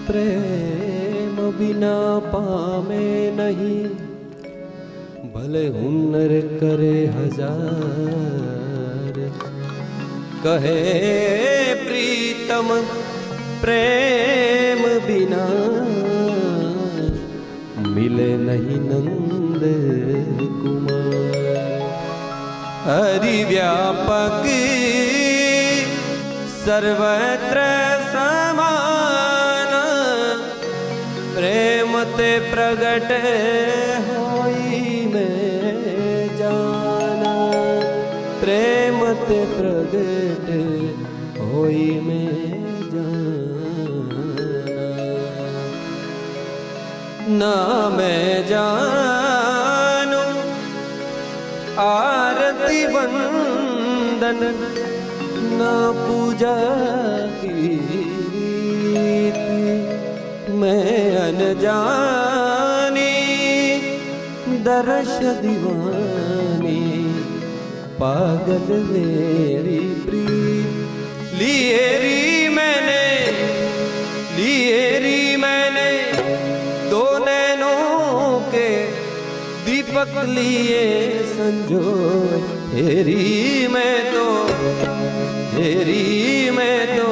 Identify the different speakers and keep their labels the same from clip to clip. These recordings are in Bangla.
Speaker 1: प्रेम बिना पामे नहीं, भले हुनर करे हजार। कहे प्रीतम प्रेम बिना मिले नहीं नंद कुमार। हरि व्यापक सर्वत्र समान, प्रेम ते प्रगट होई में जाना। प्रेम ते प्रगट होई में जाना। ना मैं जानू आरती वंदन, ना पूजा की रीति। मैं अनजानी दर्श दीवानी, पागल मेरी प्रीत। लिए री मैंने दो नैनों के दीपक लिए संजोए। हेरी मैं तो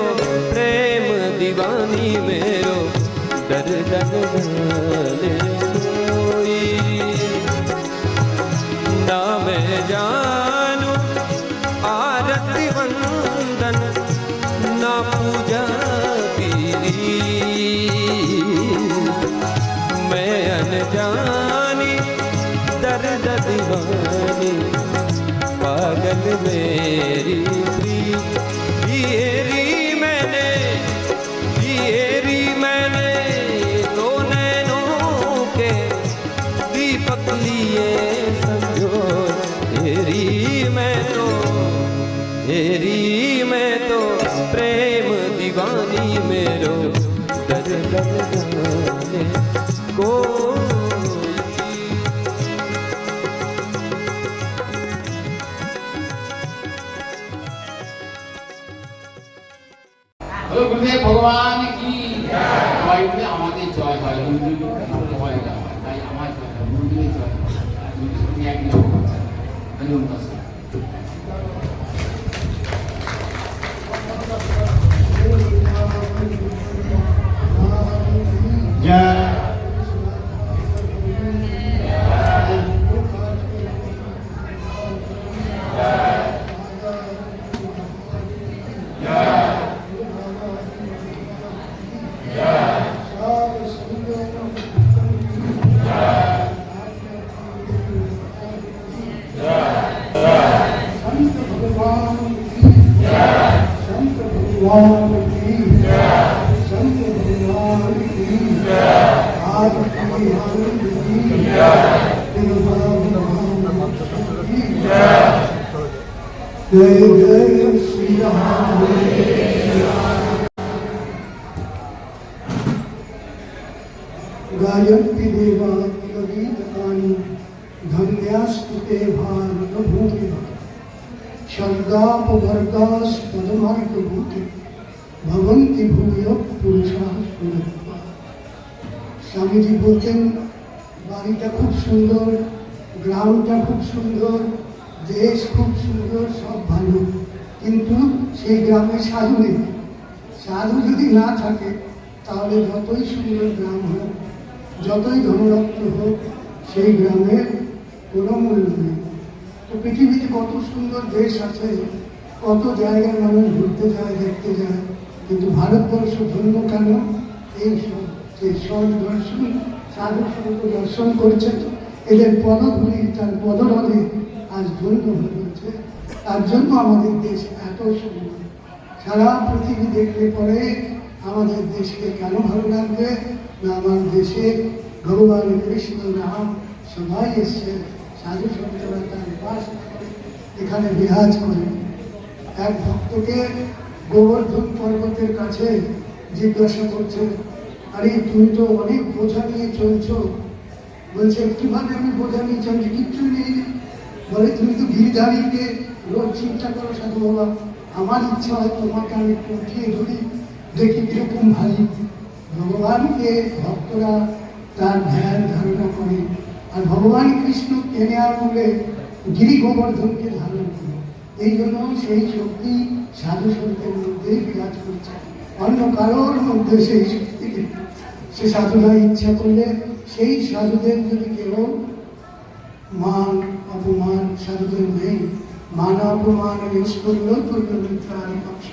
Speaker 1: प्रेम दीवानी मेरो, डर जाने कोई। ना मैं जानू आरती वंदन, ना पूजा की रीत। मैं अनजानी दर्द दीवानी, पागल मेरी प्रीत। लिए री मैंने दो नैनों के दीपक लिए संजोए। हेरी मैं तो प्रेम दीवानी मेरो, डर लग जाने को।
Speaker 2: गुरुदेव भगवान की जय। আমাদের জয় হয়, গুরুদেব হয় না, তাই আমার জয় হয়, গুরুদেবের জয় হয়। তুমি একই রকম ধন্যবাদ। জয় जय जय श्री राम। गायन्ति देवा गीतकानि, धन्यास्तुते भारतभूमि। शब्दापवर्गास्पदमार्गभूते, भवन्ति भूयः पुरुषाः सुलभा। স্বামীজি বলতেন বাড়িটা খুব সুন্দর, গ্রামটা খুব সুন্দর, দেশ খুব সুন্দর, সব ভালো, কিন্তু সেই গ্রামে সাধু নেই। সাধু যদি না থাকে তাহলে যতই সুন্দর গ্রাম হোক, যতই ধনরত্ন হোক, সেই গ্রামের কোনো মূল্য নেই। তো পৃথিবীতে কত সুন্দর দেশ আছে, কত জায়গায় মানুষ ঘুরতে যায়, দেখতে যায়, কিন্তু ভারতবর্ষ ধন্য কেন? এই সব যে সব দর্শন, সাধু সন্ত দর্শন করেছে, এদের পদধূলি, তার পদরলে আজ ধন্য হয়ে রয়েছে। তার জন্য আমাদের দেশ এত সুন্দর। সারা পৃথিবী দেখলে পরে আমাদের দেশকে কেন ভালো লাগবে না? আমার দেশে ভগবান কৃষ্ণ রাম সবাই এসছে, সাধু সন্তরা তার পাশ এখানে বিরাজ করে। এক ভক্তকে গোবর্ধন পর্বতের কাছে জিজ্ঞাসা করছে, আরে তুমি তো অনেক বোঝা নিয়ে চলছো। বলছে কিভাবে আমি বোঝা নিয়ে চলছি? কিচ্ছু নেই। বলে তুমি তো গিরিধারীকে রোজ চিন্তা করো সাধু বাবা, আমার ইচ্ছা হয় তোমাকে আমি উঠিয়ে ধরি, দেখি কিরকম ভারী। ভগবানকে ভক্তরা তার ধ্যান ধারণা করে, আর ভগবান কৃষ্ণ টেনে আনলে গিরি গোবর্ধনকে ধারণ করে। এই জন্য সেই শক্তি সাধু সন্তের মধ্যে বিরাজ করছে, অন্য কারোর মধ্যে সেই শক্তি নেই। সে সাধুরা ইচ্ছা করলে সেই সাধুদের যদি কেউ মান অপমান, সাধুদের নেই, মান অপমান ইউজ করলেও করবে মিত্রাণী পক্ষ।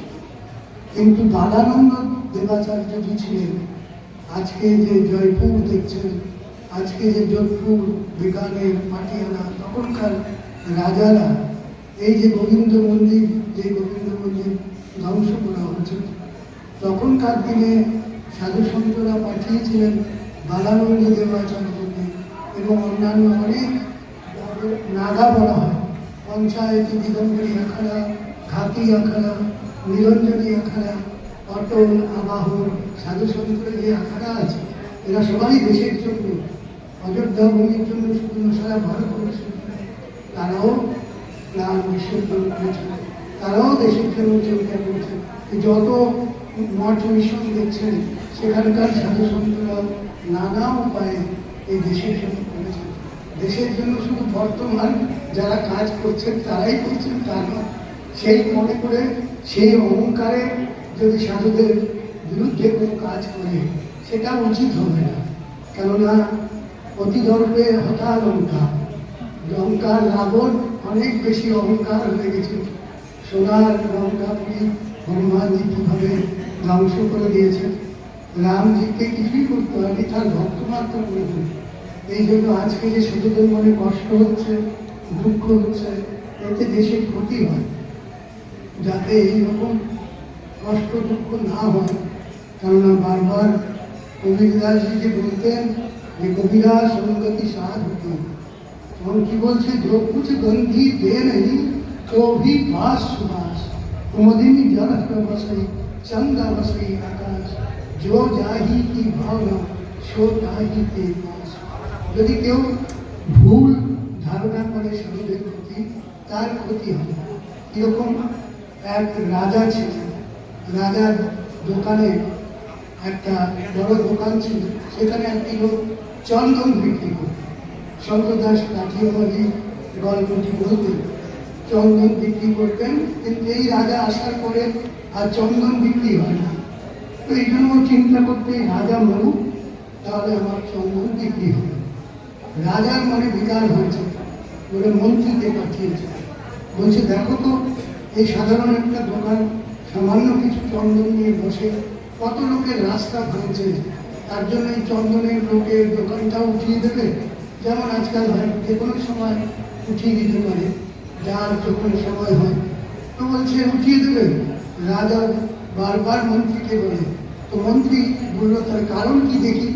Speaker 2: কিন্তু দাদানন্দ দেবাচার্য যে ছিলেন, আজকে যে জয়পুর দেখছেন, আজকে যে যোধপুর, বিকানের, পাটিয়ালা, তখনকার রাজারা এই যে গোবিন্দ মন্দির, যে গোবিন্দ মন্দির ধ্বংস করা হচ্ছে, তখনকার দিনে সাধু সন্তরা পাঠিয়েছিলেন দাদানন্দ দেবাচার্যকে এবং অন্যান্য অনেক নাগা বলা হয়, পঞ্চায়েত, দিগম্বরী আখাড়া, ঘাতি আখাড়া, নিরঞ্জনী আখাড়া, অটল, আবাহন, সাধু সন্তের যে আখাড়া আছে, এরা সবাই দেশের জন্য, অযোধ্যা ভূমির জন্য, শুধু সারা ভারতবর্ষ, তারাও প্রাণ বিসর্জন করেছে, তারাও দেশের জন্য চিন্তা করেছে। যত মঠ মিশন দেখছেন, সেখানকার সাধু সন্তরা নানা উপায়ে এই দেশের জন্য করেছে। দেশের জন্য শুধু বর্তমান যারা কাজ করছেন তারাই করছেন তা নয়। সেই মনে করে, সেই অহংকারে যদি সাধুদের বিরুদ্ধে কোনো কাজ করে, সেটা উচিত হবে না। কেননা অতি দর্পে হঠা লঙ্কা, লঙ্কার রাবণ অনেক বেশি অহংকার হয়ে গেছে। সোনার লঙ্কাপুরী হনুমানজি কীভাবে ধ্বংস করে দিয়েছেন, রামজিকে কিছুই করতে হয়নি, তার ভক্ত মাত্র করেছেন। এই জন্য আজকে যে সাধুদের মনে কষ্ট হচ্ছে, দুঃখ হচ্ছে, এতে দেশের ক্ষতি হয়। যাতে এইরকম কষ্ট দুঃখ না হয়, কেননা বারবার কবিরদাসজি যে বলতেন যে কবিরা সঙ্গতি সাধু, তখন কি বলছে, जो कुछ गंधी दे नहीं तो भी बास सुबास, कुमुदिनी जल बसई चंदा बसई आकाश, जो जाही की भावना सो ताही के पास। যদি কেউ ভুল ধারণা করে সাধুদের প্রতি, তার ক্ষতি হবে। এরকম এক রাজা ছিলেন, রাজার দোকানে একটা বড় দোকান ছিল, সেখানে একটি লোক চন্দন বিক্রি করত। শঙ্করদাস কাঠিয়াবাড়ি গল্পটি বলতেন, চন্দন বিক্রি করতেন, কিন্তু এই রাজা আসার পরে আর চন্দন বিক্রি হয় না। তো এই জন্য চিন্তা করতে, রাজা মরুক, তাহলে আমার চন্দন বিক্রি হবে। রাজার মনে বিকার হয়েছে, বলে মন্ত্রীকে পাঠিয়েছে, বলছে দেখো তো, এই সাধারণ একটা দোকান, সামান্য কিছু চন্দন নিয়ে বসে কত লোকের রাস্তা ভাঙছে, তার জন্য এই চন্দনের লোকের দোকানটাও উঠিয়ে দেবে। যেমন আজকাল হয়, যে কোনো সময় উঠিয়ে দিতে পারে, যার যখন সময় হয়। তো বলছে উঠিয়ে দেবে। রাজা বারবার মন্ত্রীকে বলে, তো মন্ত্রী বললো তার কারণ কি দেখি।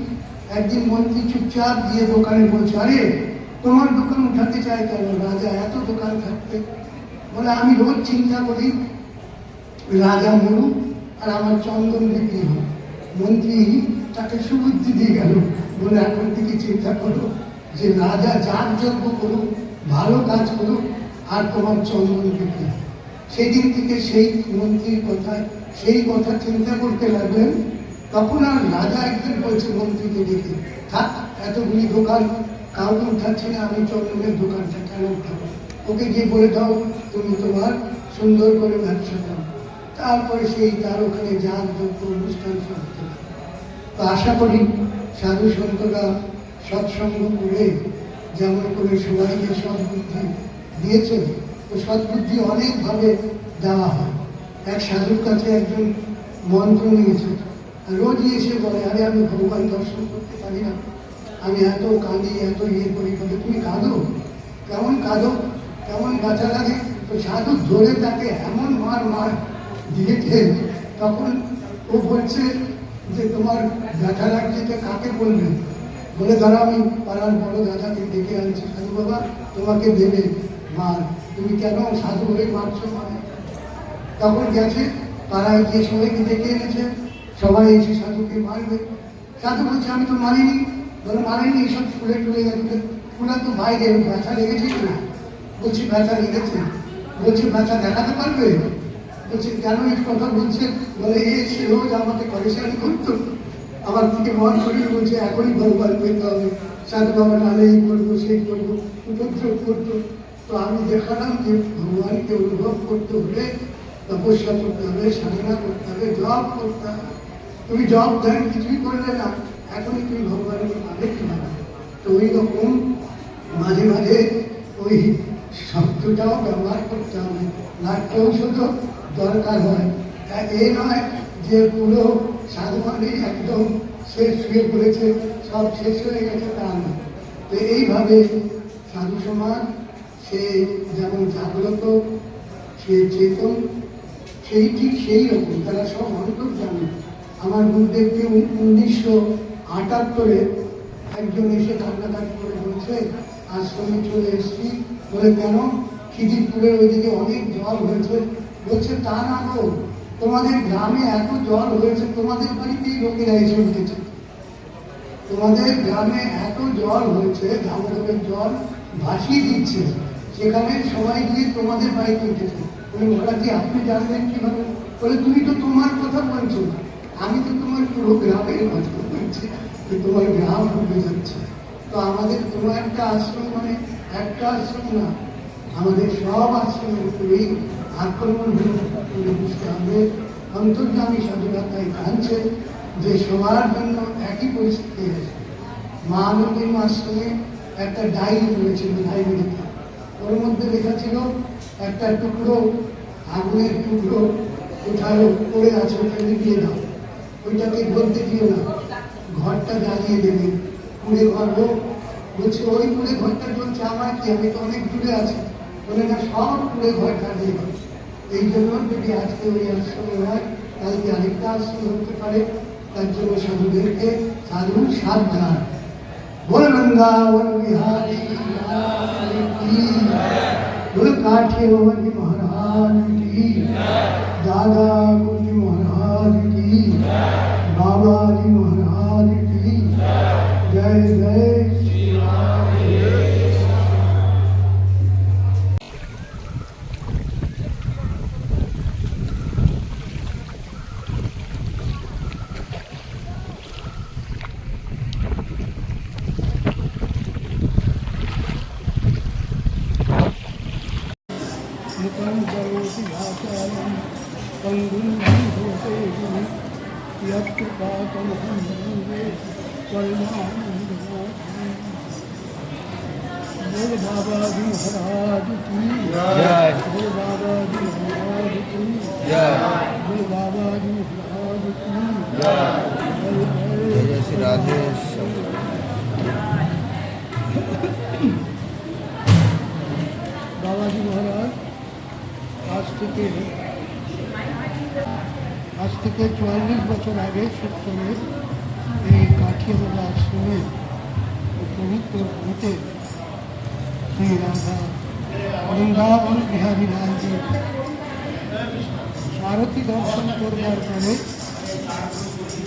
Speaker 2: একদিন মন্ত্রী চুপচাপ গিয়ে দোকানে বলছে, আরে তোমার দোকান উঠাতে চায় কেন? রাজা, এত দোকান থাকতে। বলে আমি রোজ চিন্তা করি রাজা মরুক আর আমার চন্দন বিক্রি হোক। মন্ত্রী তাকে সুবুদ্ধি দিয়ে গেল, বলে এখন থেকে চিন্তা করো যে রাজা যার যোগ্য করুক, ভালো কাজ করুক, আর তোমার চন্দন বিক্রি। সেদিন থেকে সেই মন্ত্রীর কথায় সেই কথা চিন্তা করতে লাগলেন। তখন আর রাজা একদিন বলছে মন্ত্রীকে ডেকে, থাক, এতগুলি দোকান কাউকে উঠাচ্ছে না, আমি চন্দনের দোকানটা কেন উঠাবো? ওকে গিয়ে বলে দাও তুমি তোমার সুন্দর করে ব্যবসা করো। তারপরে সেই তার ওখানে যার যোগ্য অনুষ্ঠান সব হতে থাকে। তো আশা করি সাধু সন্তরা সৎসঙ্গ করে, যেমন করে সবাইকে সদ্বুদ্ধি দিয়েছেন, তো সদ্বুদ্ধি অনেকভাবে দেওয়া হয়। এক সাধুর কাছে একজন মন্ত্র নিয়েছে, রোজই এসে বলে, আরে আমি ভগবান দর্শন করতে পারি না, আমি এত কাঁদি, এত ইয়ে করি। বলে তুমি কাঁদো? কেমন কাঁদো, কেমন বাঁচা লাগে? তো সাধু ধরে তাকে এমন মার দিয়েছেন, তখন ও বলছে যে তোমার ব্যথা লাগছে, তো কাকে বলবে? বলে ধরো আমি পাড়ার বড় দাদাকে ডেকে আনছি, সাধু বাবা তোমাকে দেবে মার, তুমি কেন সাধু হয়ে মারছো মানে? তখন গেছে পাড়ায় গিয়ে সবাইকে ডেকে এনেছে, সবাই এসে সাধুকে মারবে। সাধু বলছে আমি তো মারিনি। বলে মারেনি, এসব ফুলে টুলে গেছে। ফুলা তো বাইরে, ব্যথা লেগেছে কিনা? বলছি ব্যথা লেগেছে। বলছি ব্যথা দেখাতে পারবে? বলছে কেন এই কথা বলছে? বলে সে রোজ আমাকে পরেশানি করতো, আমার থেকে মন করিয়ে বলছে এখনই ভগবান পেতে হবে, সাধু বাবা নাহলে এই করবো সেই করবো, উপদ্রব করতো। তো আমি দেখালাম যে ভগবানকে অনুভব করতে হলে তপস্যা করতে হবে, সাধনা করতে হবে, জপ করতে হবে। তুমি জপ ধ্যান কিছুই করলে না, এখনই তুমি ভগবানকে পাবে কিভাবে? তো ওই রকম মাঝে মাঝে ওই শব্দটাও ব্যবহার করতে হবে, নাট্য ঔষধও দরকার হয়। এই নয় যে পুরো সাধু মানে একদম শেষ হয়ে পড়েছে, সব শেষ হয়ে গেছে, তা না। তো এইভাবে সাধু সমাজ সে যেমন জাগ্রত, সে চেতন, সেই ঠিক সেই রকম তারা সব অন্তর্জামী। আমার গুরুদেবকে 1978-এ একজন এসে কান্নাকাটি করে বলছে আশ্রমে চলে এসেছি। বলে কেন? খিদিরপুরের ওইদিকে অনেক জল হয়েছে। বলছে তা না গো, তোমাদের গ্রামে এত জল হয়েছে, তোমাদের বাড়িতেই লোকেরা এসে উঠেছে। তোমাদের গ্রামে এত জল হয়েছে, দামোদরের জল ভাসিয়ে দিচ্ছে, সেখানে সবাই গিয়ে তোমাদের বাড়িতে উঠেছে। বলে মহারাজি আপনি জানবেন কিভাবে? বলে তুমি তো তোমার কথা বলছো না, আমি তো তোমার পুরো গ্রামের কথা বলছি, যে তোমার গ্রাম ডুবে যাচ্ছে। তো আমাদের কোনো একটা আশ্রম মানে একটা আশ্রম না, আমাদের সব আশ্রমের উপরেই আক্রমণ করে বুঝতে হবে। অন্তর্যামী সাধুরা তাই কাঁদছে যে সবার জন্য একই পরিস্থিতি আছে। মা নদীর আশ্রমে একটা ডায়েরি রয়েছিল, ডায়েরিতে ওর মধ্যে লেখা ছিল একটা টুকরো, আগুনের টুকরো কোথাও পড়ে আছে, ওটা নিভিয়ে দাও, ওইটাকে ধরতে দিও না, ঘরটা জ্বালিয়ে দেবে, পুড়ে ঘর হোক। বলছে ওই পুড়ে ঘরটা চলছে, আমার কি, আমি তো অনেক দূরে আছি। বলে না, সব পুড়ে ঘর জ্বালিয়ে দেবে। এই জন্য যদি আজকে ওই আশ্রমে হয়, কালকে আরেকটা আশ্রম হতে পারে। তার জন্য সাধুদেরকে সাধু সাবধান। बोल वृंदावन बिहारी की, बोल काठियावाड़ महाराज की, दादा गुरु महाराज की, बाबा जी महाराज की जय जय श्री राम। निकं करोति आचार्यं पङ्गुं लङ्घयते गिरिं यत्कृपातमहं वन्दे परमानन्दमाधवं। बोल बाबाजी महाराज की
Speaker 1: जय।
Speaker 2: बोल बाबाजी महाराज की
Speaker 1: जय।
Speaker 2: बोल बाबाजी महाराज की
Speaker 1: जय।
Speaker 2: जय
Speaker 1: जय जय श्री राधे।
Speaker 2: बाबाजी महाराज आज থেকে 44 বছর আগে শিবচরের এই কাঠিয়াবাড়া আশ্রমে পবিত্র ভূতে শ্রী রাধা বৃন্দাবন বিহারী রায়জি সারথী দর্শন করবার পরে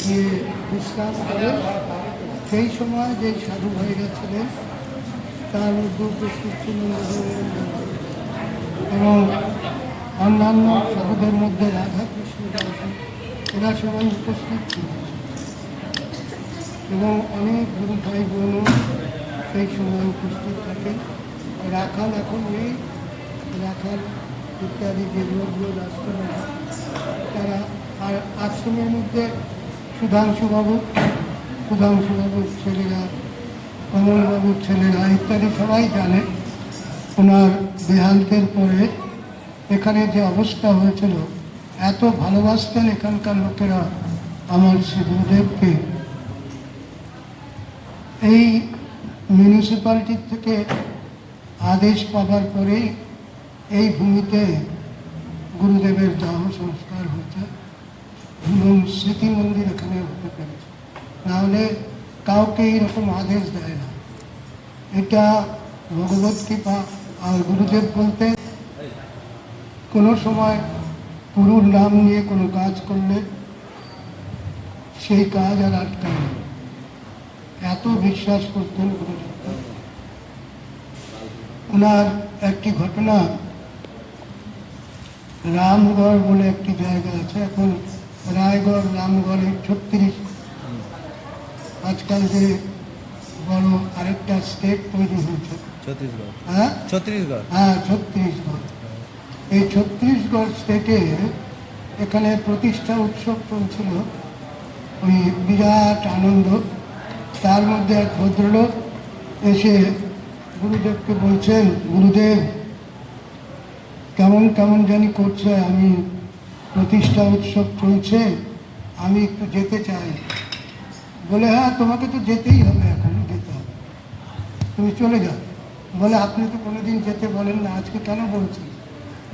Speaker 2: গিয়ে বিশ্রাম করে। সেই সময় যে সাধু ভাইরা ছিলেন তার মধ্যে উপস্থিত ছিলেন এবং অন্যান্য সাধুদের মধ্যে রাধাকৃষ্ণ দাসী, এরা সবাই উপস্থিত ছিল এবং অনেক গুরু ভাই বোনও সেই সময় উপস্থিত থাকেন। রাখাল এখন নেই, রাখাল ইত্যাদি যে লোকগুলো রাস্তায় তারা, আর আশ্রমের মধ্যে সুধাংশুবাবুর ছেলেরা, কমলবাবুর ছেলেরা ইত্যাদি সবাই জানে। ওনার দেহান্তের পরে এখানে যে অবস্থা হয়েছিল, এত ভালোবাসতেন এখানকার লোকেরা আমার শ্রী গুরুদেবকে। এই মিউনিসিপ্যালিটি থেকে আদেশ পাবার পরেই এই ভূমিতে গুরুদেবের দাহ সংস্কার হয়েছে এবং স্মৃতি মন্দির এখানে হতে পেরেছে। নাহলে কাউকে এইরকম আদেশ দেয় না, এটা ভগবত কৃপা। আর গুরুদেব বলতে কোনো সময় গুরুর নাম নিয়ে কোনো কাজ করলে সেই কাজ আর আটকায় না, এত বিশ্বাস করতেন গুরুদেবকে। ওনার একটি ঘটনা, রামগড় বলে একটি জায়গা আছে, এখন রায়গড় রামগড়ে 36 আজকাল যে বড় আরেকটা স্টেট তৈরি হয়েছে,
Speaker 1: ছত্তিশগড়।
Speaker 2: হ্যাঁ
Speaker 1: ছত্তিশগড়।
Speaker 2: হ্যাঁ ছত্তিশগড়, এই ছত্তিশগড় স্টেটে এখানে প্রতিষ্ঠা উৎসব চলছিল, ওই বিরাট আনন্দ। তার মধ্যে এক ভদ্রলোক এসে গুরুদেবকে বলছেন, গুরুদেব কেমন কেমন জানি করছে, আমি প্রতিষ্ঠা উৎসব চলছে, আমি একটু যেতে চাই। বলে হ্যাঁ তোমাকে তো যেতেই হবে, এখনই যেতে হবে, তুমি চলে যাও। বলে আপনি তো কোনোদিন যেতে বলেন না, আজকে কেন বলছেন?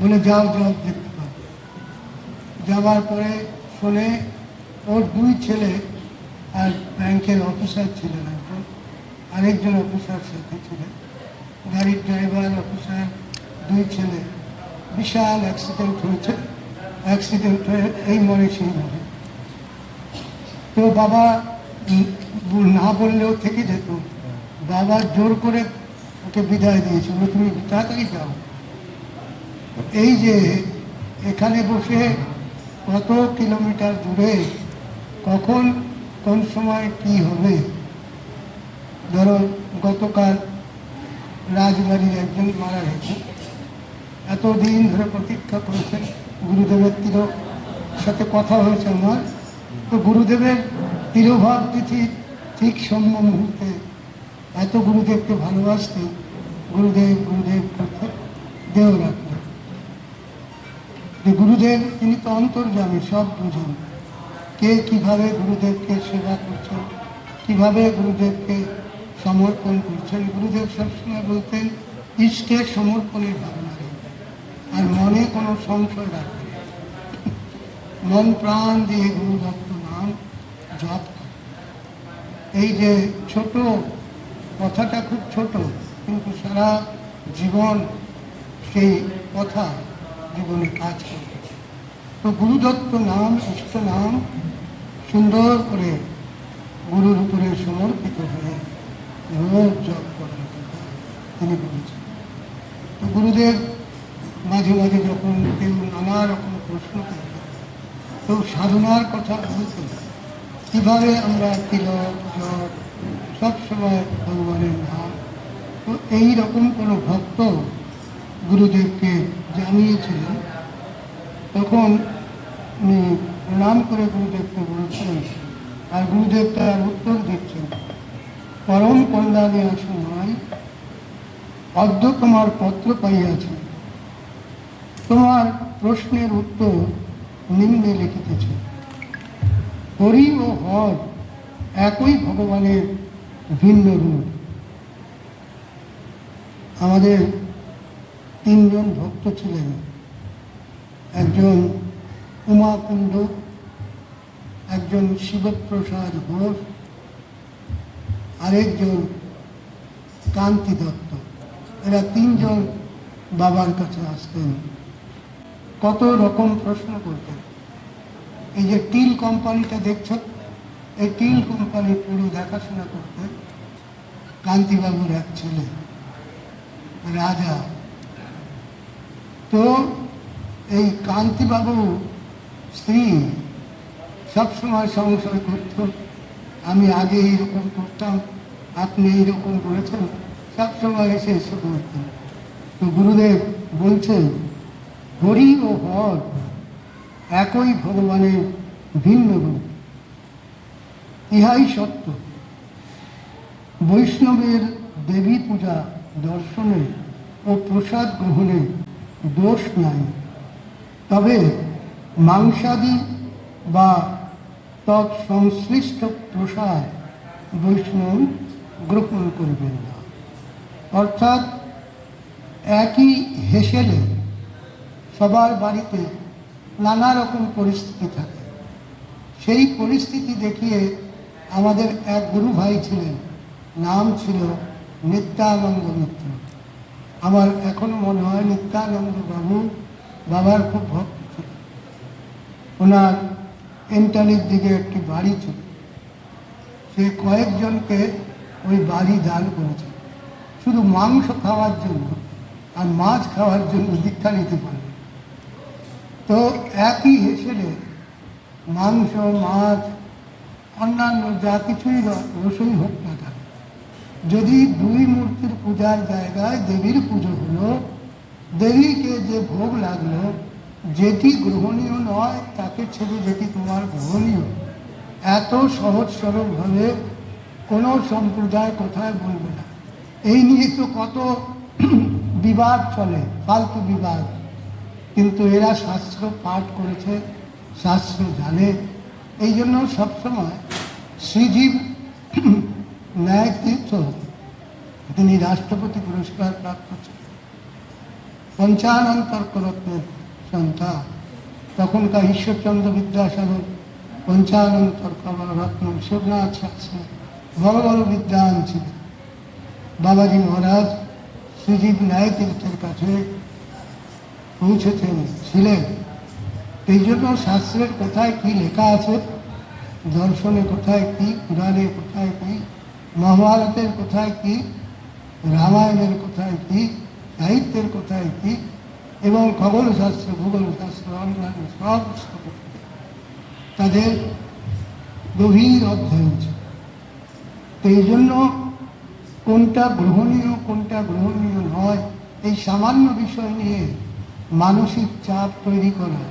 Speaker 2: বলে যাও যাও, দেখতে পাবো। যাওয়ার পরে শোনে ওর দুই ছেলে আর ব্যাংকের অফিসার ছিলেন, একজন আরেকজন অফিসার সাথে ছিলেন, গাড়ির ড্রাইভার অফিসার, দুই ছেলে। বিশাল অ্যাক্সিডেন্ট হয়েছে, অ্যাক্সিডেন্ট হয়ে এই মরে সেই মরে। তো বাবা না বললেও থেকে যেত, বাবা জোর করে ওকে বিদায় দিয়েছিল, তুমি তাড়াতাড়ি যাও। এই যে এখানে বসে কত কিলোমিটার দূরে কখন কোন সময় কি হবে। ধরো গতকাল রাজবাড়ির একজন মারা গেছে, এতদিন ধরে প্রতীক্ষা করেছেন, গুরুদেবের সাথে কথা হয়েছে আমার, তো গুরুদেবের তিরোভাব তিথি ঠিক সম্ম মুহূর্তে এত গুরুদেবকে ভালোবাসতে গুরুদেব গুরুদেব করতে দেহ রাখলেন। যে গুরুদেব তিনি তো অন্তর্যামী, সব বুঝেন, কে কিভাবে গুরুদেবকে সেবা করছেন, কিভাবে গুরুদেবকে সমর্পণ করছেন। গুরুদেব সবসময় বলতেন ইষ্টে সমর্পণের ভাবনা রাখবেন, আর মনে কোনো সংশয় রাখবেন না। মন প্রাণ দিয়ে গুরু ভক্ত নাম জপ করে। এই যে ছোট কথাটা খুব ছোট, কিন্তু সারা জীবন সেই কথা জীবনে কাজ করে। তো গুরুদত্ত নাম, ইষ্ট নাম সুন্দর করে গুরুর উপরে সমর্পিত হয়ে রোজ জপ করার কথা তিনি বলেছেন। তো গুরুদেব মাঝে মাঝে যখন কেউ নানা রকম প্রশ্ন করত, তো সাধনার কথা বলতেন, কীভাবে আমরা তিলক জপ সবসময় ভগবানের নাম। তো এই রকম কোনো ভক্ত গুরুদেবকে জানিয়েছিলেন, তখন উনি প্রণাম করে গুরুদেবকে বলছেন, আর গুরুদেব তার উত্তর দিচ্ছেন, পরম কল্যাণে আসো নয়, অদ্য তোমার পত্র পাইয়াছি, তোমার প্রশ্নের উত্তর নিম্নে লিখিতেছে। হরি ও হর একই ভগবানের ভিন্ন রূপ। আমাদের তিনজন ভক্ত ছিলেন, একজন উমাকুণ্ড, একজন শিবপ্রসাদ ঘোষ, আরেকজন কান্তি দত্ত। এরা তিনজন বাবার কাছে আসতেন, কত রকম প্রশ্ন করতেন। এই যে টিল কোম্পানিটা দেখছো, এই টিল কোম্পানি পুরো দেখাশোনা করতে কান্তিবাবুর এক ছেলে রাজা। তো এই কান্তিবাবু স্ত্রী সবসময় সংশয় করত, আমি আগে এইরকম করতাম, আপনি এইরকম করেছেন, সবসময় এসে এসে করতেন। তো গুরুদেব বলছেন, হরি ও হর একই ভগবানের ভিন্ন রূপ, ইহাই সত্য। বৈষ্ণবের দেবী পূজা দর্শনে ও প্রসাদ গ্রহণে দোষ নাই, তবে মাংসাদি বা তৎসংশ্লিষ্ট প্রসাদ বৈষ্ণব গ্রহণ করবেন না। অর্থাৎ একই হেসেলে সবার বাড়িতে নানা রকম পরিস্থিতি থাকে, সেই পরিস্থিতি দেখিয়ে আমাদের এক গুরু ভাই ছিলেন, নাম ছিল নিত্যানন্দ মিত্র। আমার এখনো মনে হয় নিত্যানন্দ বাবু বাবার খুব ভক্ত ছিল। ওনার এন্টালির দিকে একটি বাড়ি ছিল, সে কয়েকজনকে ওই বাড়ি দান করেছে শুধু মাংস খাওয়ার জন্য, আর মাছ খাওয়ার জন্য দীক্ষা নিতে পারে। তো একই হেসেলে মাংস, মাছ অন্যান্য যা কিছুই রসই হোক না কেন, যদি দুই মূর্তির পূজার জায়গায় দেবীর পুজো হলো, দেবীকে যে ভোগ লাগলো, যেটি গ্রহণীয় নয় তাকে ছেড়ে যেটি তোমার গ্রহণীয়, এত সহজ সরলভাবে কোনো সম্প্রদায় কোথায় বলবে না। এই নিয়ে তো কত বিবাদ চলে, ফালতু বিবাদ, কিন্তু এরা শাস্ত্র পাঠ করেছে, শাস্ত্র জানে। এই জন্য সবসময় শ্রীজীব ন্যায় তীর্থ, তিনি রাষ্ট্রপতি পুরস্কার প্রাপ্ত ছিলেন, পঞ্চানন্তর্করত্নের সন্তান। তখনকার ঈশ্বরচন্দ্র বিদ্যাসাগর পঞ্চানন্তর্করত্ন, শিবনাথ শাস্ত্রী বড় বড় বিদ্বান ছিলেন। বাবাজি মহারাজ শ্রীজীব ন্যায় তীর্থের কাছে পৌঁছেছেন, ছিলেন। এই জন্য শাস্ত্রের কোথায় কি লেখা আছে, দর্শনে কোথায় কি, পুরাণে কোথায় কি, মহাভারতের কোথায় কি, রামায়ণের কোথায় কি, সাহিত্যের কোথায় কি, এবং খগোলশাস্ত্র, ভূগোলশাস্ত্র, অন্যান্য সব তাদের গভীর অধ্যয়ন ছিল। তো এই জন্য কোনটা গ্রহণীয় কোনটা গ্রহণীয় নয়, এই সামান্য বিষয় নিয়ে মানসিক চাপ তৈরি করা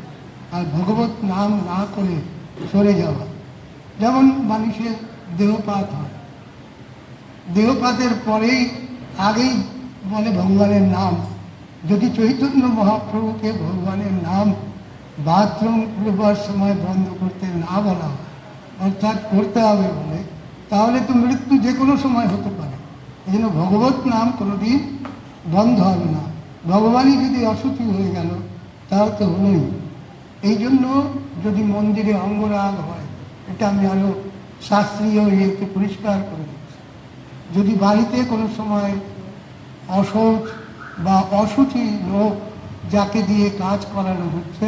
Speaker 2: আর ভগবত নাম না করে সরে যাওয়া। যেমন মানুষের দেহপাত হয়, দেহপাতের পরেই আগেই বলে ভগবানের নাম। যদি চৈতন্য মহাপ্রভুকে ভগবানের নাম বাথরুম করবার সময় বন্ধ করতে না বলা হয়, অর্থাৎ করতে হবে বলে, তাহলে তো মৃত্যু যে কোনো সময় হতে পারে। এই জন্য ভগবত নাম কোনোদিন বন্ধ হবে না। ভগবানই যদি অসুচি হয়ে গেল তাহলে তো হলোই। এই জন্য যদি মন্দিরে অঙ্গরাগ হয়, এটা আমি আরও শাস্ত্রীয় ইয়েতে পরিষ্কার করে দিচ্ছি। যদি বাড়িতে কোনো সময় অশৌচ বা অসুচি লোক যাকে দিয়ে কাজ করানো হচ্ছে,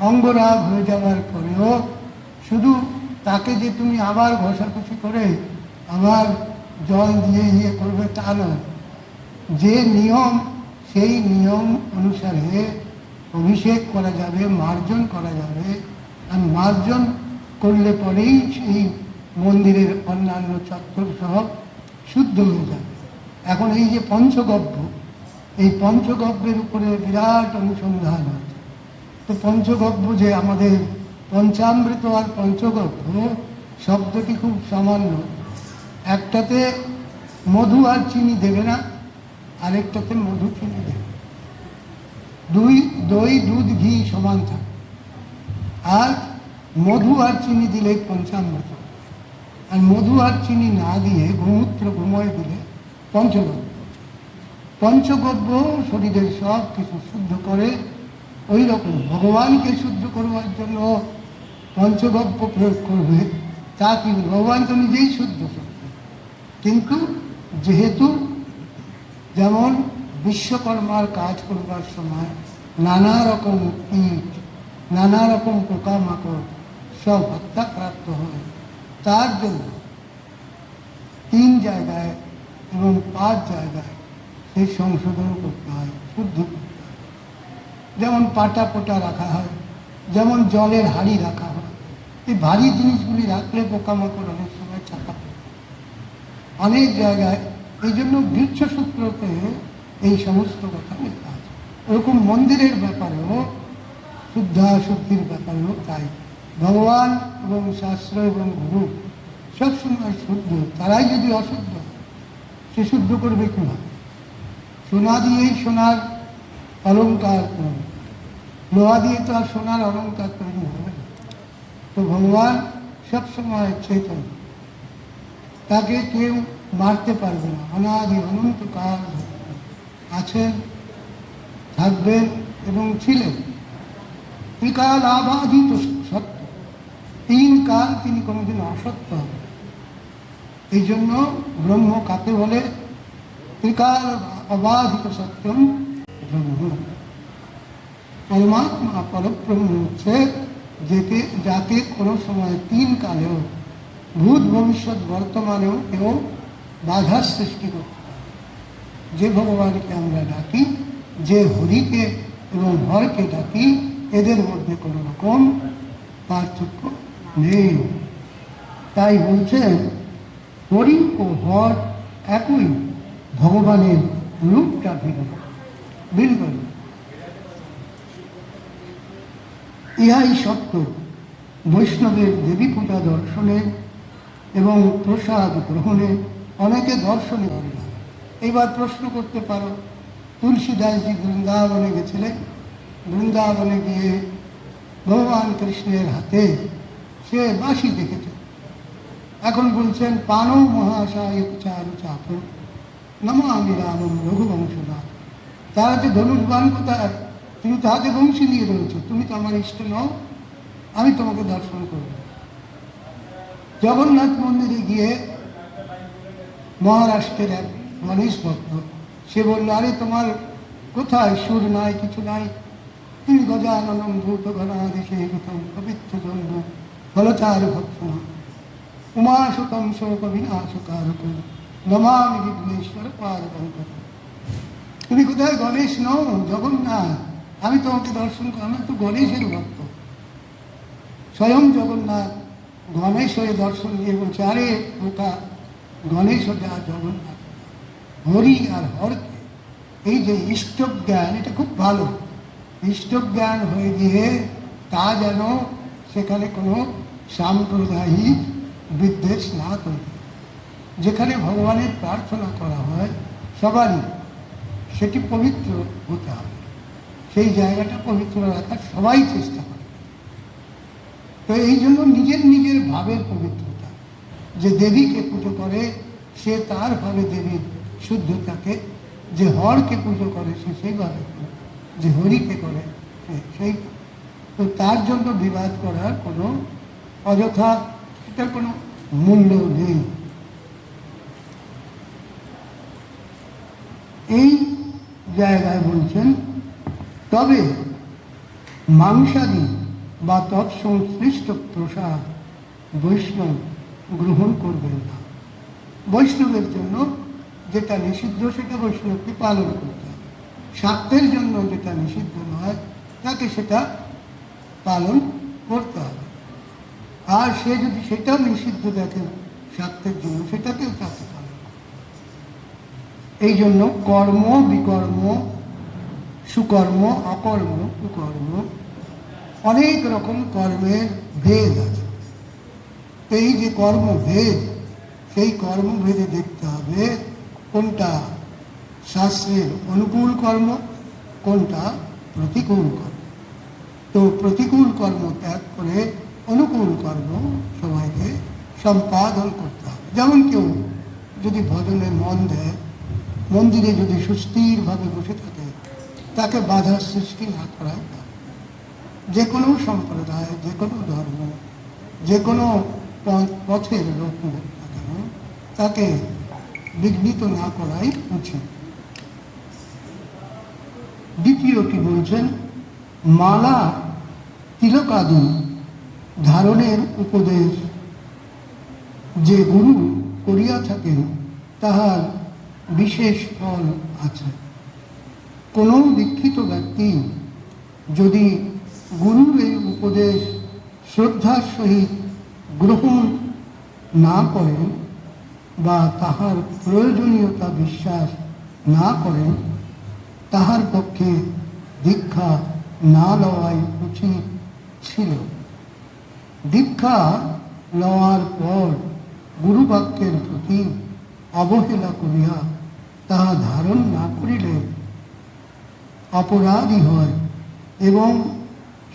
Speaker 2: অঙ্গরাগ হয়ে যাওয়ার পরেও শুধু তাকে যে তুমি আবার ঘষাঘষি করে আবার জল দিয়ে ইয়ে করবে তা নয়। যে নিয়ম, সেই নিয়ম অনুসারে অভিষেক করা যাবে, মার্জন করা যাবে। আর মার্জন করলে পরেই সেই মন্দিরের অন্যান্য চত্বর সব শুদ্ধ হয়ে যাবে। এখন এই যে পঞ্চগব্য, এই পঞ্চগব্যের উপরে বিরাট অনুসন্ধান হচ্ছে। তো পঞ্চগব্য যে আমাদের পঞ্চামৃত আর পঞ্চগব্য শব্দটি খুব সামান্য। একটাতে মধু আর চিনি দেবে না, আরেকটাতে মধু চিনি দেবে। দই দুধ ঘি সমান থাকে, আর মধু আর চিনি দিলে পঞ্চামৃত, আর মধু আর চিনি না দিয়ে গোমূত্র গোময় দিলে পঞ্চগব্য। পঞ্চগব্য শরীরের সব কিছু শুদ্ধ করে। ওই রকম ভগবানকে শুদ্ধ করবার জন্য পঞ্চগব্য প্রয়োগ করবে, তা কি ভগবান তো নিজেই শুদ্ধ শক্তি। কিন্তু যেহেতু যেমন বিশ্বকর্মার কাজ করবার সময় নানা রকম কীট, নানা রকম পোকামাকড় সব হত্যাপ্রাপ্ত হয়, তার জন্য 3 জায়গায় এবং 5 জায়গায় সেই সংশোধন করতে হয়, শুদ্ধ করতে হয়। যেমন পাটা পোটা রাখা হয়, যেমন জলের হাঁড়ি রাখা হয়। এই ভারী জিনিসগুলি রাখলে পোকামাকড় অনেক সময় চাপা পড়ে অনেক জায়গায়। এই জন্য বৃক্ষসূত্রতে এই সমস্ত কথা লেখা আছে। ওরকম মন্দিরের ব্যাপারেও, শুদ্ধাশুদ্ধির ব্যাপারেও তাই। ভগবান এবং শাস্ত্র এবং গুরু সবসময় শুদ্ধ। তারাই যদি অশুদ্ধ, সে শুদ্ধ করবে কীভাবে? সোনা দিয়েই সোনার অলঙ্কার করবে, লোহা দিয়ে তো আর সোনার অলঙ্কার তৈরি হবে না। তো ভগবান সবসময় চেতন, তাকে কেউ মারতে পারবে না। অনাদি অনন্তকাল আছেন, থাকবেন এবং ছিলেন। ত্রিকাল আবাধিত সত্য, 3 কাল তিনি কোনোদিন অসত্য হবেন। এই জন্য ব্রহ্ম কাকে বলে? ত্রিকাল অবাধিত সত্যম ব্রহ্ম। পরমাত্মা পরব্রহ্ম হচ্ছে যাতে কোনো সময় 3 কালেও, ভূত ভবিষ্যৎ বর্তমানেও কেউ বাধার সৃষ্টি করতে পারে। যে ভগবানকে আমরা ডাকি, যে হরিকে এবং হরকে ডাকি, এদের মধ্যে কোনো রকম পার্থক্য নেই। তাই বলছেন হরি ও হর একই, ভগবানের রূপটা ভিন্ন ভিন্ন। ইহাই সত্য বৈষ্ণবের দেবী পূজা দর্শনে এবং প্রসাদ গ্রহণে অনেকে দর্শনে করে না। এবার প্রশ্ন করতে পারো, তুলসীদাসজি বৃন্দাবনে গেছিলেন, বৃন্দাবনে গিয়ে ভগবান কৃষ্ণের হাতে সে বাঁশি দেখেছে। এখন বলছেন পানো মহাশয় চারু চাপ নমামি রামম রঘুবংশনাথ। তারা যে ধনুর্বাণ কোথায়, তুমি তো হাতে বংশী নিয়ে রয়েছো, তুমি তো আমার ইষ্ট নও, আমি তোমাকে দর্শন করব। জগন্নাথ মন্দিরে গিয়ে মহারাষ্ট্রের এক গণেশ ভক্ত, সে বলল, আরে তোমার কোথায় সুর নাই, কিছু নাই, তুমি গজাননম ভূত গণাদিশে গীতম পবিত্র জন্ম ফলচার ভক্ষণ উমাসুতম শোক বিনাশকারক নমামি বিঘ্নেশ্বর পারবঙ্কর। তুমি কোথায় গণেশ নও, জগন্নাথ, আমি তোমাকে দর্শন করি, আমি তো গণেশের ভক্ত। স্বয়ং জগন্নাথ গণেশ হয়ে দর্শন দিয়ে বলছে, আরে ওটা গণেশ যা, জগন্নাথ হরি আর হরকে। এই যে ইষ্টজ্ঞান, এটা খুব ভালো। ইষ্টজ্ঞান হয়ে গিয়ে তা যেন সেখানে কোনো সাম্প্রদায়িক বিদ্বেষ না করে। যেখানে ভগবানের প্রার্থনা করা হয় সবারই সেটি পবিত্র হতে হবে, সেই জায়গাটা পবিত্র রাখার সবাই চেষ্টা করে। তো এই জন্য নিজের নিজের ভাবের পবিত্রতা, যে দেবীকে পুজো করে সে তার ভাবে দেবীর শুদ্ধতাকে, যে হরকে পুজো করে সে সেইভাবে করে, যে হরিকে করে সেই। তো তার জন্য বিবাদ করার কোনো অযথা এটার কোনো মূল্য নেই। এই জায়গায় বলছেন, তবে মাংসাদি বা তৎসংশ্লিষ্ট প্রসাদ বৈষ্ণব গ্রহণ করবেন না। বৈষ্ণবের জন্য যেটা নিষিদ্ধ সেটা বৈষ্ণবকে পালন করতে হবে। শাক্তের জন্য যেটা নিষিদ্ধ নয় তাকে সেটা পালন করতে হবে। আর সে যদি সেটাও নিষিদ্ধ দেখেন শাক্তের জন্য, সেটাকেও তাকে পালন করতে হবে। এই জন্য কর্ম বিকর্ম, সুকর্ম অকর্ম কুকর্ম, অনেক রকম কর্মের ভেদ আছে। এই যে কর্মভেদ, সেই কর্মভেদে দেখতে হবে কোনটা শাস্ত্রের অনুকূল কর্ম, কোনটা প্রতিকূল কর্ম। তো প্রতিকূল কর্ম ত্যাগ করে অনুকূল কর্ম সবাইকে সম্পাদন করতে হবে। যেমন কেউ যদি ভজনে মন দেয়, মন্দিরে যদি সুস্থিরভাবে বসে থাকে, তাকে বাধার সৃষ্টি না করাই ভালো। যে কোনো সম্প্রদায়, যে কোনো ধর্ম, যে কোনো পথের লোক হোক না কেন, তাকে বিঘ্নিত না করাই উচিত। দ্বিতীয়টি বলছেন, মালা তিলকাদি ধারণের উপদেশ যে গুরু করিয়া থাকেন তাহার বিশেষ ফল আছে। কোনো দীক্ষিত ব্যক্তি যদি গুরুর এই উপদেশ শ্রদ্ধার সহিত গ্রহণ না করেন বা তাহার প্রয়োজনীয়তা বিশ্বাস না করেন, তাহার পক্ষে দীক্ষা না লওয়াই উচিত ছিল। দীক্ষা লওয়ার পর গুরুবাক্যের প্রতি অবহেলা করিয়া তাহা ধারণ না করিলে অপরাধী হয় এবং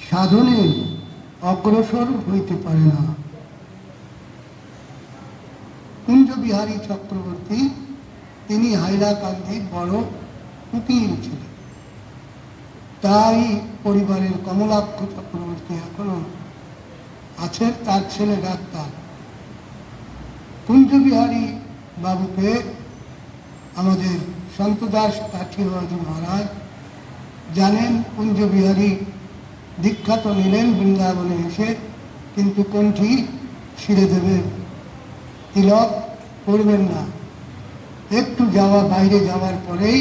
Speaker 2: সাধনে অগ্রসর হইতে পারে না। কুঞ্জবিহারী চক্রবর্তী, তিনি হাইলাকান্দির বড় উকিল ছিলেন। তাই পরিবারের কমলাক্ষ চক্রবর্তী এখনো আছেন, তার ছেলে ডাক্তার। কুঞ্জবিহারী বাবুকে আমাদের সন্তদাস কাঠিবাদী মহারাজ জানেন। কুঞ্জবিহারী দীক্ষা তো নিলেন বৃন্দাবনে এসে, কিন্তু কণ্ঠী ছিঁড়ে দেবেন, তিলক করবেন না। একটু বাইরে যাওয়ার পরেই,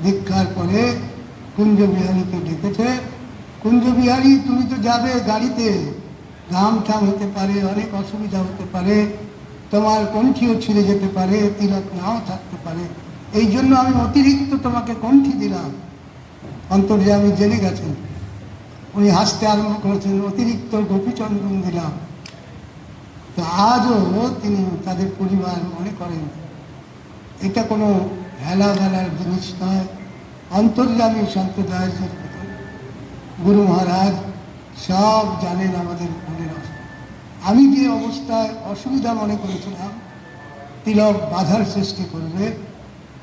Speaker 2: দীক্ষার পরে কুঞ্জবিহারীকে ডেকেছে, কুঞ্জবিহারী তুমি তো যাবে গাড়িতে, ঘাম ঠাম হতে পারে, অনেক অসুবিধা হতে পারে, তোমার কণ্ঠিও ছিঁড়ে যেতে পারে, তিলক নাও থাকতে পারে। এই জন্য আমি অতিরিক্ত তোমাকে কণ্ঠি দিলাম। অন্তর্যামী জেনে গেছেন, উনি হাসতে আরম্ভ করেছেন, অতিরিক্ত গোপীচন্দন দিলাম। তো আজও তিনি তাদের পরিবার মনে করেন এটা কোনো হেলা বেলার জিনিস নয়। অন্তর্যামী সম্প্রদায়ের গুরু মহারাজ সব জানেন আমাদের মনের অবস্থা। আমি যে অবস্থায় অসুবিধা মনে করেছিলাম তিলক বাধার সৃষ্টি করবে,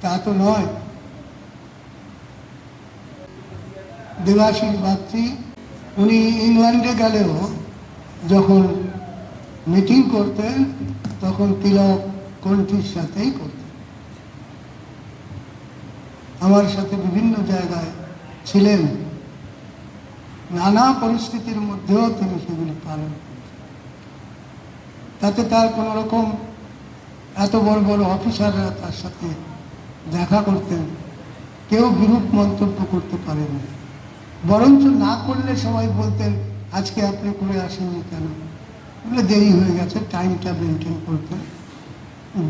Speaker 2: তা তো নয়। দেবাশিস বাগচি উনি ইংল্যান্ডে গেলেও যখন মিটিং করতেন তখন তিলক কণ্ঠীর সাথেই করতেন। আমার সাথে বিভিন্ন জায়গায় ছিলেন, নানা পরিস্থিতির মধ্যেও তিনি সেগুলি পালন করতেন। তাতে তার কোনো রকম এত বড় বড় অফিসাররা তার সাথে দেখা করতেন, কেউ বিরূপ মন্তব্য করতে পারেনি। বরঞ্চ না করলে সবাই বলতেন, আজকে আপনি করে আসেননি কেন? বলে দেরি হয়ে গেছে, টাইমটা মেনটেন করতে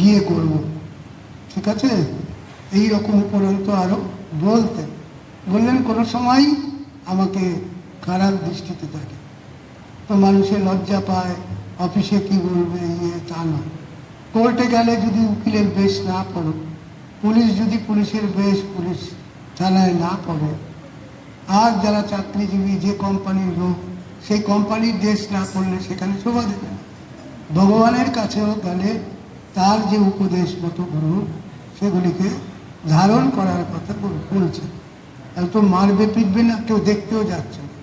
Speaker 2: গিয়ে করব। ঠিক আছে, এই রকম উপরন্ত আরও বলতেন। বললেন কোনো সময় আমাকে খারাপ দৃষ্টিতে থাকে, তো মানুষের লজ্জা পায়, অফিসে কি বলবে তা নয়। কোর্টে গেলে যদি উকিলের বেশ না পড়ো, পুলিশ যদি পুলিশের বেশ পুলিশ থানায় না পড়ে, আর যারা চাকরিজীবী যে কোম্পানির লোক সেই কোম্পানির দেশ না পড়লে সেখানে শোভা দেবে না। ভগবানের কাছেও গেলে তার যে উপদেশগত গুরু সেগুলিকে ধারণ করার কথা বলছে। তো মারবে পিটবে না, কেউ দেখতেও যাচ্ছে না।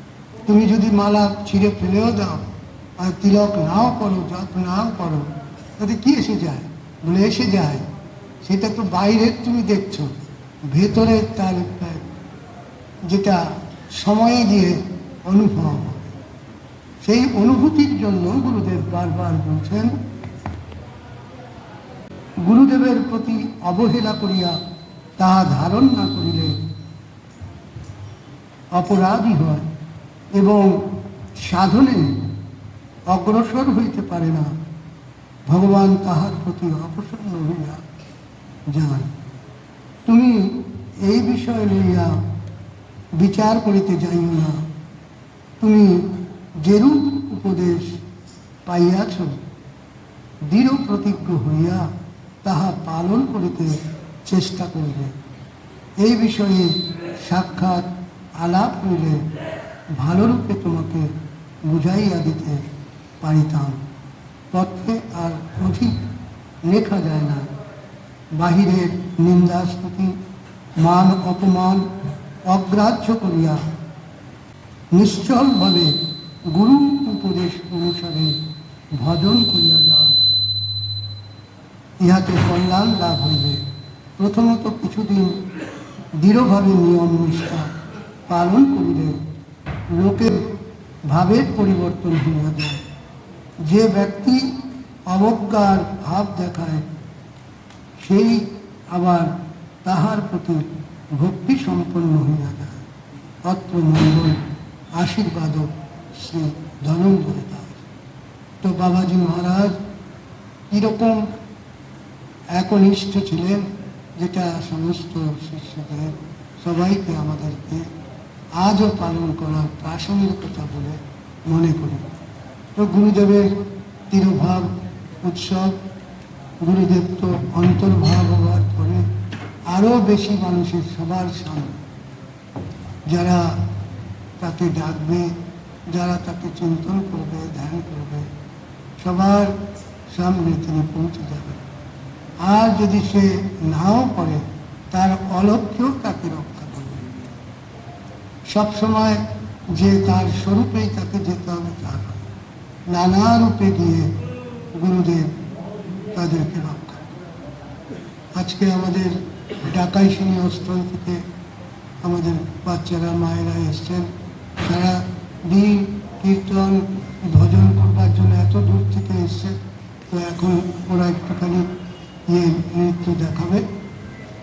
Speaker 2: তুমি যদি মালা ছিঁড়ে ফেলেও দাও আর তিলক নাও করো, জপ নাও করো, তাতে কি এসে যায়? বলে এসে যায়, সেটা তো বাইরের তুমি দেখছো, ভেতরের তার যেটা সময়ে গিয়ে অনুভব হবে। সেই অনুভূতির জন্য গুরুদেব বারবার বলছেন, গুরুদেবের প্রতি অবহেলা করিয়া তাহা ধারণ না করিলে অপরাধী হয় এবং সাধনে অগ্রসর হইতে পারে না। ভগবান তাহার প্রতি অপ্রসন্ন হইয়া যান। তুমি এই বিষয় লইয়া বিচার করিতে যাইও না। তুমি যেরূপ উপদেশ পাইয়াছ দৃঢ় প্রতিজ্ঞ হইয়া তাহা পালন করিতে চেষ্টা করবে। এই বিষয়ে সাক্ষাৎ আলাপ হইলে ভালোরূপে তোমাকে বুঝাইয়া দিতে পারিতাম। পথে আর অধিক লেখা যায় না। বাহিরের নিন্দাস্তুতি, মান অপমান অগ্রাহ্য করিয়া নিশ্চলভাবে গুরু উপদেশ অনুসারে ভজন করিয়া যাও, ইহাতে কল্যাণ লাভ হইবে। প্রথমত কিছুদিন দৃঢ়ভাবে নিয়ম নিষ্ঠা পালন করিলে লোকের ভাবের পরিবর্তন হইয়া যায়। যে ব্যক্তি অবজ্ঞার ভাব দেখায় সেই আবার তাহার প্রতি ভক্তি সম্পন্ন হইয়া যায়। অত্র মঙ্গল আশীর্বাদ শ্রী ধনঞ্জয় দাস। তো বাবাজি মহারাজ কীরকম একনিষ্ঠ ছিলেন, যেটা সমস্ত শিষ্যদের সবাইকে আমাদেরকে আজও পালন করার প্রাসঙ্গিকতা বলে মনে করি। তো গুরুদেবের তিরোভাব উৎসব, গুরুদেব তো অন্তর্ভাব হওয়ার পরে আরও বেশি মানুষের সবার সামনে যারা তাকে ডাকবে, যারা তাকে চিন্তন করবে, ধ্যান করবে, সবার সামনে তিনি পৌঁছে যাবেন। আর যদি সে নাও করে, তার অলক্ষ্যও তাকে রক্ষা করবে। সবসময় যে তার স্বরূপেই তাকে যেতে হবে তা নয়, নানা রূপে গিয়ে গুরুদেব তাদেরকে রক্ষা করবে। আজকে আমাদের ডাকাইশুনি অস্থল থেকে আমাদের বাচ্চারা মায়েরা এসছেন, সারা দিন কীর্তন ভজন করবার জন্য এত দূর থেকে এসছে। তো এখন ওরা একটুখানি নৃত্য দেখাবে,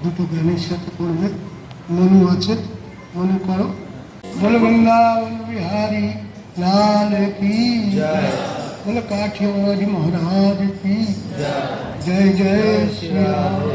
Speaker 2: দুটো গানের সাথে করবে। মনু আছে, মনে করো। বল বৃন্দাবন বিহারী लाल की
Speaker 1: जय
Speaker 2: बोल काठियावाड़ी महाराज की जय जय श्री राम।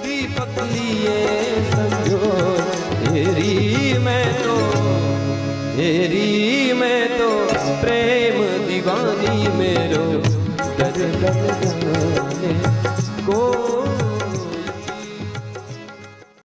Speaker 3: दीपक लिए समझो तेरी मैं तो प्रेम दीवानी मेरो कर